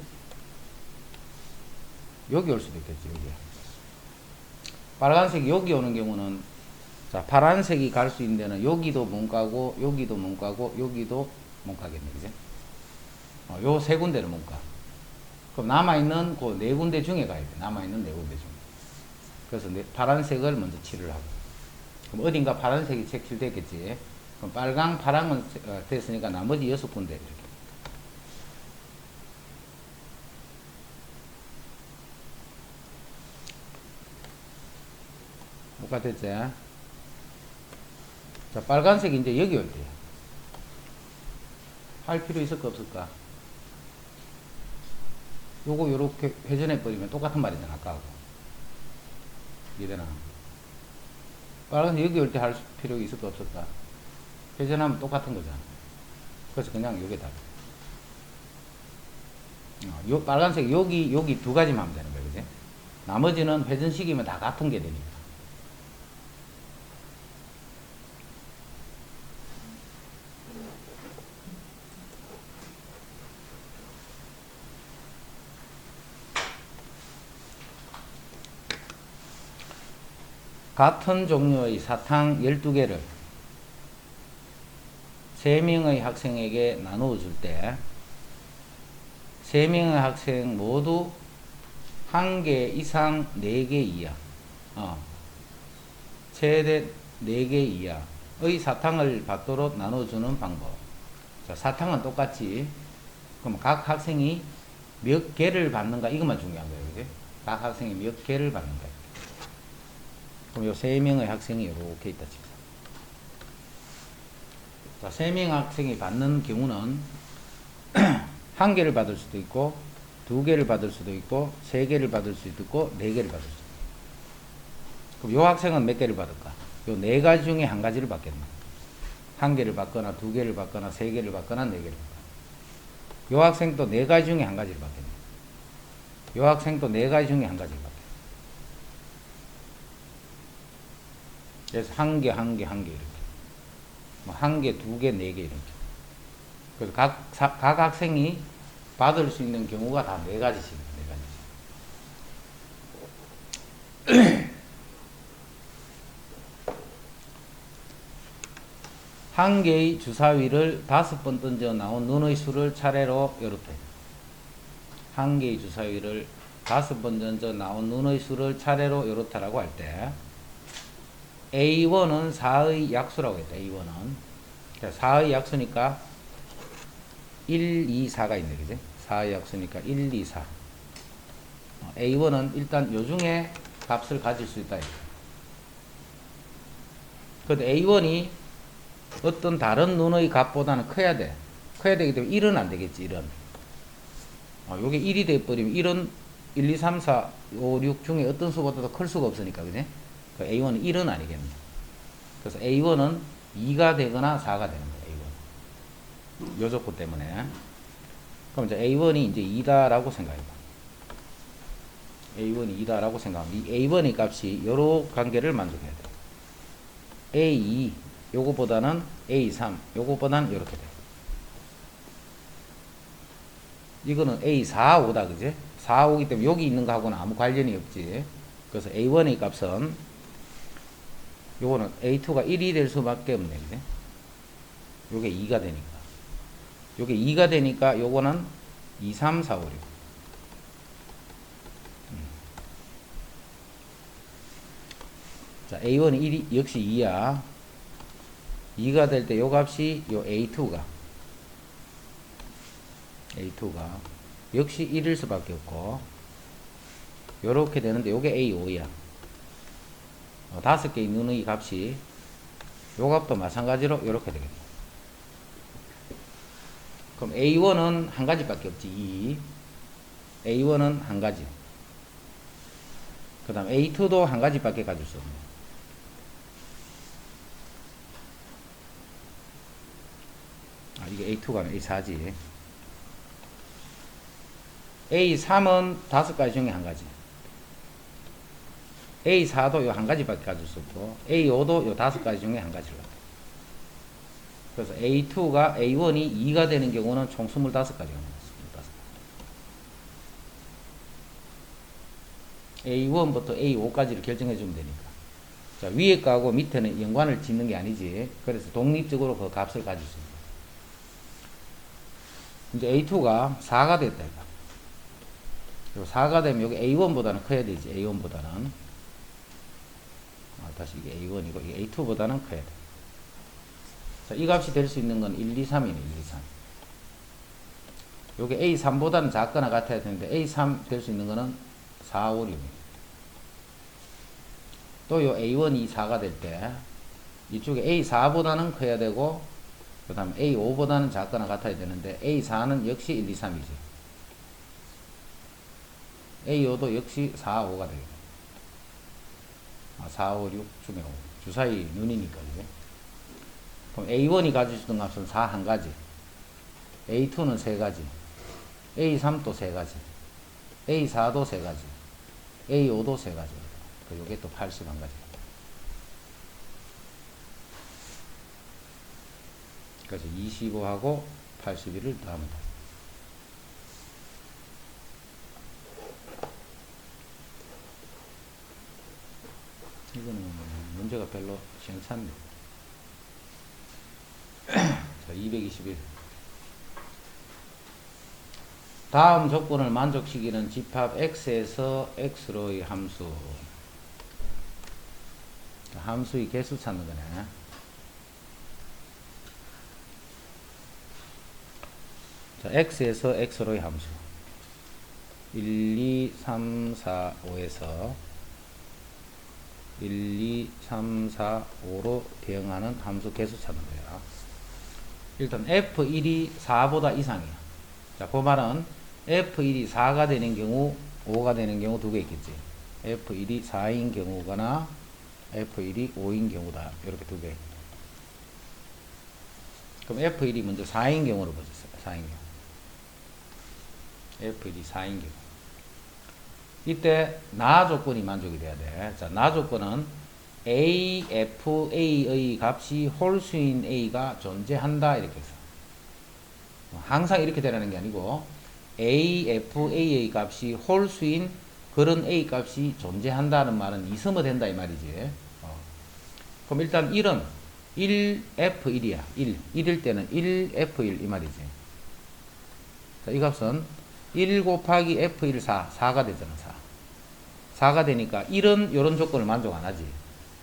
여기 올 수도 있겠지. 여기. 빨간색이 여기 오는 경우는 자, 파란색이 갈 수 있는 데는 여기도 문과고 여기도 문과고 여기도 문과겠네, 그죠? 요 3군데를 문과. 그럼 남아있는 그 4군데 중에 가야 돼. 남아있는 4군데 중에. 그래서 파란색을 먼저 칠을 하고. 그럼 어딘가 파란색이 색칠됐겠지. 그럼 빨강, 파랑은 됐으니까 나머지 6군데 이렇게. 뭐가 됐지? 자, 빨간색이 이제 여기 올 때. 할 필요 있을까, 없을까? 요거 요렇게 회전해버리면 똑같은 말이잖아, 아까하고. 이해되나? 빨간색 여기 올 때 할 필요 있을까, 없을까? 회전하면 똑같은 거잖아. 그래서 그냥 요게 다. 요 빨간색 여기 2가지만 하면 되는 거야, 그지? 나머지는 회전시키면 다 같은 게 되니까. 같은 종류의 사탕 12개를 3명의 학생에게 나누어 줄 때 3명의 학생 모두 1개 이상 4개 이하 최대 4개 이하의 사탕을 받도록 나눠주는 방법. 자, 사탕은 똑같지. 그럼 각 학생이 몇 개를 받는가 이것만 중요한 거예요. 그지? 각 학생이 몇 개를 받는가. 그럼 요 3명의 학생이 이렇게 있다 칩시다. 자, 3명 학생이 받는 경우는 1개를 받을 수도 있고 2개를 받을 수도 있고 3개를 받을 수도 있고 4개를 받을 수도 있고. 그럼 요 학생은 몇 개를 받을까? 요 4가지 중에 1가지를 받겠나? 1개를 받거나 2개를 받거나 3개를 받거나 4개를 받거나. 요 학생도 4가지 중에 1가지를 받겠네. 요 학생도 4가지 중에 1가지를 받겠네. 그래서 1개 이렇게. 뭐 1개, 2개, 4개 이렇게. 그래서 각 학생이 받을 수 있는 경우가 다 4가지씩. 4가지. 한 개의 주사위를 5번 던져 나온 눈의 수를 차례로 요렇게. 한 개의 주사위를 5번 던져 나온 눈의 수를 차례로 요렇다라고 할 때 A1은 4의 약수라고 했다. A1은 4의 약수니까 1, 2, 4가 있네. 그지? 4의 약수니까 1, 2, 4. A1은 일단 요 중에 값을 가질 수 있다. 근데 A1이 어떤 다른 눈의 값보다는 커야 돼. 커야 되기 때문에 1은 안 되겠지, 1은. 요게 1이 돼버리면 1은 1, 2, 3, 4, 5, 6 중에 어떤 수보다도 클 수가 없으니까, 그지? 그 A1은 1은 아니겠네. 그래서 A1은 2가 되거나 4가 되는 거야, A1. 요 조건 때문에. 그럼 이제 A1이 이제 2다라고 생각해봐. A1이 2다라고 생각하면 이 A1의 값이 요런 관계를 만족해야 돼. A2 요거보다는 A3 요거보다는 요렇게 돼. 이거는 A4, 5다 그지? 4, 5기 때문에 여기 있는 거하고는 아무 관련이 없지. 그래서 A1의 값은 요거는 A2가 1이 될 수밖에 없네. 그지? 요게 2가 되니까. 요게 2가 되니까 요거는 2, 3, 4, 5, 6. 자, A1이 1이 역시 2야. 2가 될 때 요 값이 요 A2가 역시 1일 수밖에 없고 요렇게 되는데 요게 A5야. 5개의 눈의 값이 요 값도 마찬가지로 요렇게 되겠네. 그럼 A1은 한 가지밖에 없지. 2. A1은 한 가지. 그 다음 A2도 한 가지밖에 가질 수 없네. 이게 A2가 아니라 A4지. A3은 5가지 중에 한 가지. A4도 요 한 가지밖에 가질 수 없고, A5도 요 5가지 중에 한 가지를 갖다. 그래서 A2가, A1이 2가 되는 경우는 총 25가지가 나왔습니다. A1부터 A5까지를 결정해 주면 되니까. 자, 위에 거하고 밑에는 연관을 짓는 게 아니지. 그래서 독립적으로 그 값을 가질 수 있다. 이제 A2가 4가 됐다. 이거 4가 되면 여기 A1보다는 커야 되지. A1보다는. 다시 이게 A1이고, 이게 A2보다는 커야 돼. 자, 이 값이 될 수 있는 건 1, 2, 3이네. 1, 2, 3. 요게 A3보다는 작거나 같아야 되는데, A3 될 수 있는 거는 4, 5, 6. 또 요 A1이 4가 될 때, 이쪽에 A4보다는 커야 되고, 그 다음 A5보다는 작거나 같아야 되는데 A4는 역시 1, 2, 3이지. A5도 역시 4, 5가 되겠네. 4, 5, 6 중에 5. 주사위 눈이니까. 그래? 그럼 A1이 가질 수 있는 값은 4 한 가지. A2는 3가지. A3도 3가지. A4도 3가지. A5도 3가지. 요게 또 81가지. 그래서 25하고 81을 더하면 돼. 이거는 별로 시원찮네. 자, 221. 다음 조건을 만족시키는 집합 x에서 x로의 함수. 함수의 개수 찾는 거네. 자, x에서 x로의 함수. 1, 2, 3, 4, 5에서 1, 2, 3, 4, 5로 대응하는 함수 개수 찾는 거야. 일단 F1이 4보다 이상이야. 자, 그 말은 F1이 4가 되는 경우, 5가 되는 경우 두 개 있겠지. F1이 4인 경우거나 F1이 5인 경우다. 이렇게 두 개. 그럼 F1이 먼저 4인 경우를 보셨어요. 4인 경우. F1이 4인 경우. 이때 나 조건이 만족이 돼야 돼. 자, 나 조건은 A, F, A의 값이 홀수인 A가 존재한다. 이렇게 해서. 항상 이렇게 되라는 게 아니고 A, F, A의 값이 홀수인 그런 A 값이 존재한다는 말은 있으면 된다 이 말이지. 그럼 일단 1은 1F1이야. 1일 때는 1F1 이 말이지. 자, 이 값은 1 곱하기 F1 4가 되잖아. 4가 되니까 1은 이런 조건을 만족 안 하지.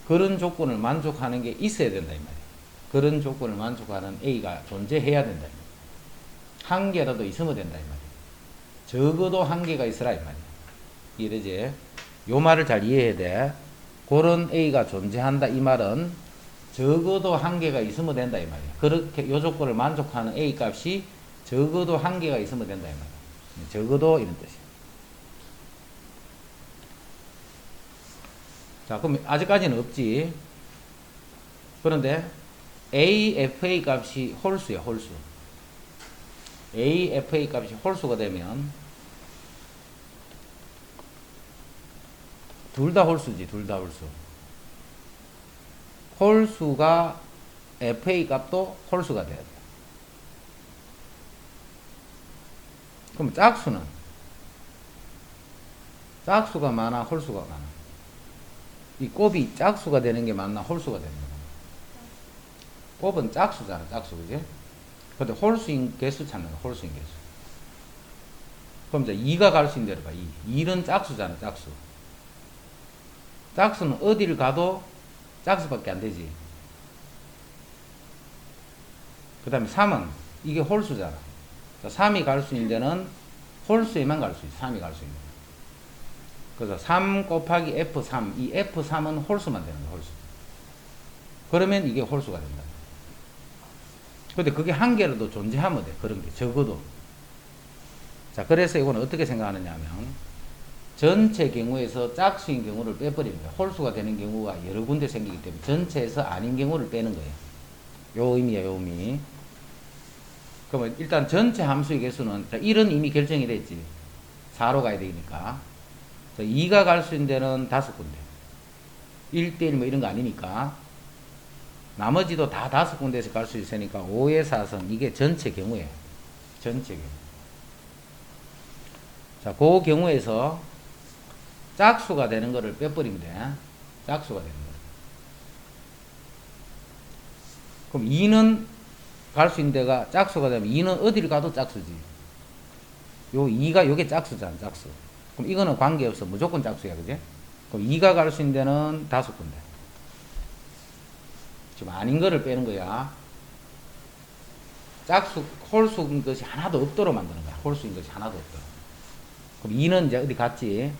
그런 조건을 만족하는 게 있어야 된다 이 말이야. 그런 조건을 만족하는 A가 존재해야 된다 이 말이야. 한 개라도 있으면 된다 이 말이야. 적어도 한 개가 있으라 이 말이야. 이해되지? 요 말을 잘 이해해야 돼. 그런 A가 존재한다 이 말은 적어도 한 개가 있으면 된다 이 말이야. 그렇게 요 조건을 만족하는 A 값이 적어도 한 개가 있으면 된다 이 말이야. 적어도 이런 뜻이야. 자, 그럼 아직까지는 없지. 그런데 AFA 값이 홀수야, 홀수. AFA 값이 홀수가 되면 둘 다 홀수지, 둘 다 홀수. 홀수가 FA 값도 홀수가 돼야 돼. 그럼 짝수는? 짝수가 많아, 홀수가 많아? 이 곱이 짝수가 되는 게 맞나, 홀수가 되는 게 맞나? 곱은 짝수잖아, 짝수, 그지? 근데 홀수인 개수 찾는 거야, 홀수인 개수. 그럼 이제 2가 갈 수 있는 대로 봐, 2. 2는 짝수잖아, 짝수. 짝수는 어디를 가도 짝수밖에 안 되지. 그 다음에 3은 이게 홀수잖아. 3이 갈 수 있는 데는 홀수에만 갈 수 있어. 3이 갈 수 있는 데. 그래서 3 곱하기 F3, 이 F3은 홀수만 되는 거야, 홀수. 그러면 이게 홀수가 된다. 근데 그게 한 개라도 존재하면 돼, 그런 게. 적어도. 자, 그래서 이거는 어떻게 생각하느냐 하면, 전체 경우에서 짝수인 경우를 빼버리는 거야. 홀수가 되는 경우가 여러 군데 생기기 때문에 전체에서 아닌 경우를 빼는 거예요. 요 의미야, 요 의미. 그러면 일단 전체 함수의 개수는, 자, 1은 이미 결정이 됐지. 4로 가야 되니까. 2가 갈 수 있는 데는 5군데. 1대1 뭐 이런 거 아니니까. 나머지도 다 5군데에서 갈 수 있으니까 5의 4선, 이게 전체 경우예요. 전체 경우. 자, 그 경우에서 짝수가 되는 거를 빼버리면 돼. 짝수가 되는 거. 그럼 2는 갈 수 있는 데가 짝수가 되면 2는 어디를 가도 짝수지. 요 2가 요게 짝수잖아, 짝수. 그럼 이거는 관계없어. 무조건 짝수야, 그지? 그럼 2가 갈 수 있는 데는 5군데. 지금 아닌 거를 빼는 거야. 짝수, 홀수인 것이 하나도 없도록 만드는 거야. 홀수인 것이 하나도 없도록. 그럼 2는 이제 어디 갔지?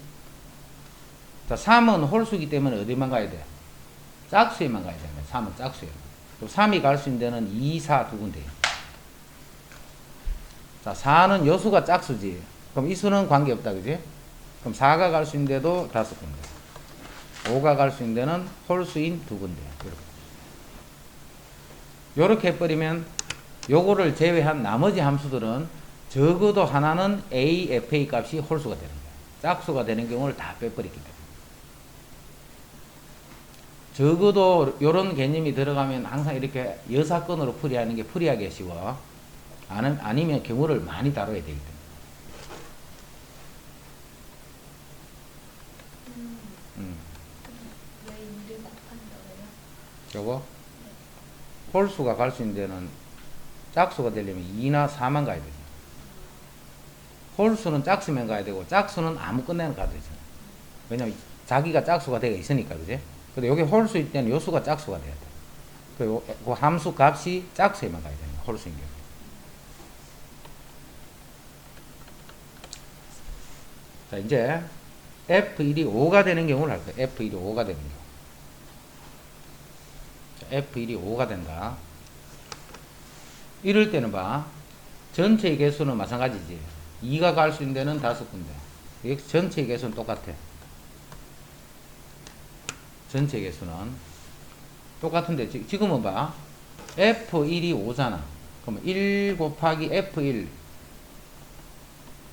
자, 3은 홀수이기 때문에 어디만 가야 돼? 짝수에만 가야 돼. 3은 짝수에. 그럼 3이 갈 수 있는 데는 2, 4 두 군데. 자, 4는 여수가 짝수지. 그럼 이 수는 관계없다, 그지? 그럼 4가 갈 수 있는 데도 5군데. 5가 갈 수 있는 데는 홀수인 두 군데. 요렇게 해버리면 요거를 제외한 나머지 함수들은 적어도 하나는 A, FA 값이 홀수가 되는 거야. 짝수가 되는 경우를 다 빼버리기 때문에. 적어도 요런 개념이 들어가면 항상 이렇게 여사건으로 풀이하는 게 풀이하기 쉬워. 아니면 경우를 많이 다뤄야 되기 때문에. 왜 2를 곱한다고요? 요거 홀수가 갈 수 있는 데는 짝수가 되려면 2나 4만 가야 되죠. 홀수는 짝수면 가야 되고 짝수는 아무 끝내는 가도 되죠. 왜냐면 자기가 짝수가 되어 있으니까, 그지? 근데 여기 홀수일 때는 요 수가 짝수가 돼야 돼. 그리고 그 함수 값이 짝수에만 가야 되는 거야, 홀수인 경우. 자, 이제 F1이 5가 되는 경우를 할 거야. F1이 5가 되는 경우. 자, F1이 5가 된다. 이럴 때는 봐. 전체의 개수는 마찬가지지. 2가 갈 수 있는 데는 5군데. 전체의 개수는 똑같아. 전체 개수는 똑같은데 지금은 봐. F1이 5잖아. 그러면 1 곱하기 F1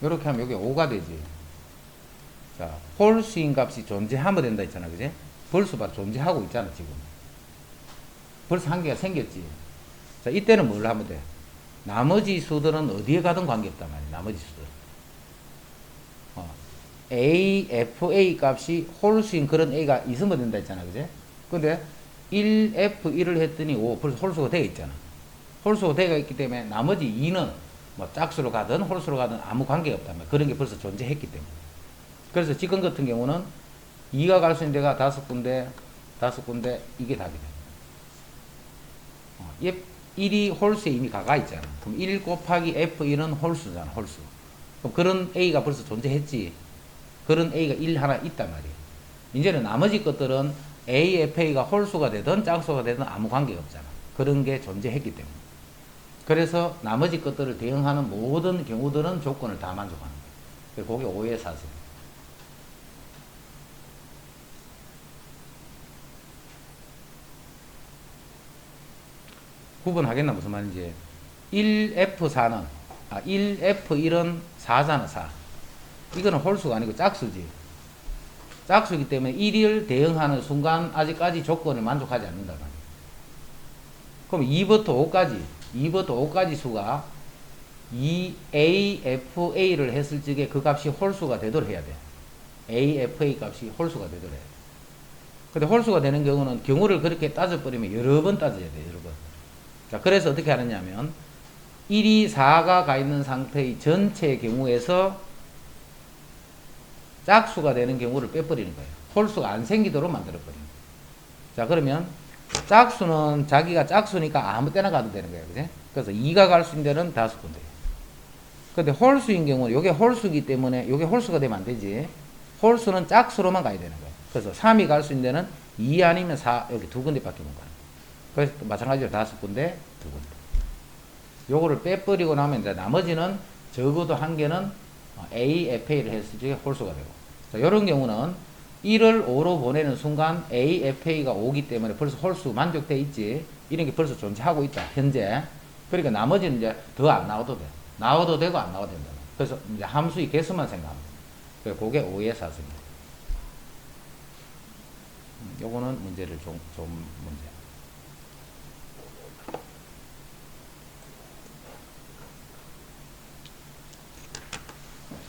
이렇게 하면 여기 5가 되지. 자, 홀수인 값이 존재하면 된다 했잖아, 그지? 벌써 봐, 존재하고 있잖아, 지금. 벌써 한 개가 생겼지. 자, 이때는 뭘 하면 돼? 나머지 수들은 어디에 가든 관계없단 말이야, 나머지 수들. A, FA 값이 홀수인 그런 A가 있으면 된다 했잖아, 그지? 근데 1F1을 했더니 5, 벌써 홀수가 되어 있잖아. 홀수가 되어 있기 때문에 나머지 2는 뭐 짝수로 가든 홀수로 가든 아무 관계가 없단 말이야. 그런 게 벌써 존재했기 때문에. 그래서 지금 같은 경우는 2가 갈 수 있는 데가 5군데, 5군데, 이게 답이 돼. 1이 홀수에 이미 가가 있잖아. 그럼 1 곱하기 F1은 홀수잖아, 홀수. 그럼 그런 A가 벌써 존재했지. 그런 A가 1 하나 있단 말이에요. 이제는 나머지 것들은 A, FA가 홀수가 되든 짝수가 되든 아무 관계가 없잖아. 그런 게 존재했기 때문에. 그래서 나머지 것들을 대응하는 모든 경우들은 조건을 다 만족하는 거예요. 그게 오해의 사슬. 구분하겠나 무슨 말인지. 1F4는 1F1은 4잖아, 4. 이거는 홀수가 아니고 짝수지. 짝수이기 때문에 1을 대응하는 순간 아직까지 조건을 만족하지 않는단 말이야. 그럼 2부터 5까지 수가 AFA를 했을 적에 그 값이 홀수가 되도록 해야 돼. AFA 값이 홀수가 되도록 해야 돼. 근데 홀수가 되는 경우는 경우를 그렇게 따져버리면 여러 번 따져야 돼, 여러 번. 자, 그래서 어떻게 하느냐면 1이 4가 가 있는 상태의 전체의 경우에서 짝수가 되는 경우를 빼버리는 거예요. 홀수가 안 생기도록 만들어버리는 거예요. 자, 그러면 짝수는 자기가 짝수니까 아무 때나 가도 되는 거예요. 그지? 그래서 2가 갈 수 있는 데는 5군데예요. 근데 홀수인 경우는 이게 홀수이기 때문에 이게 홀수가 되면 안 되지. 홀수는 짝수로만 가야 되는 거예요. 그래서 3이 갈 수 있는 데는 2 아니면 4 여기 2군데밖에 못 가는 거예요. 그래서 마찬가지로 5군데, 2군데. 요거를 빼버리고 나면 이제 나머지는 적어도 한 개는 A, FA를 했을 때 홀수가 되고. 자, 요런 경우는 1을 5로 보내는 순간 A, FA가 5기 때문에 벌써 홀수 만족돼 있지. 이런 게 벌써 존재하고 있다, 현재. 그러니까 나머지는 이제 더 안 나와도 돼. 나와도 되고 안 나와도 된다. 그래서 이제 함수의 개수만 생각하면 돼. 그래서 그게 오해의 사슬입니다. 요거는 문제를 좀 문제.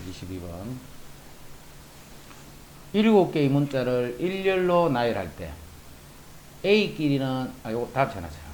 22번. 7개의 문자를 일렬로 나열할 때 A끼리는 요거 다음 전하자.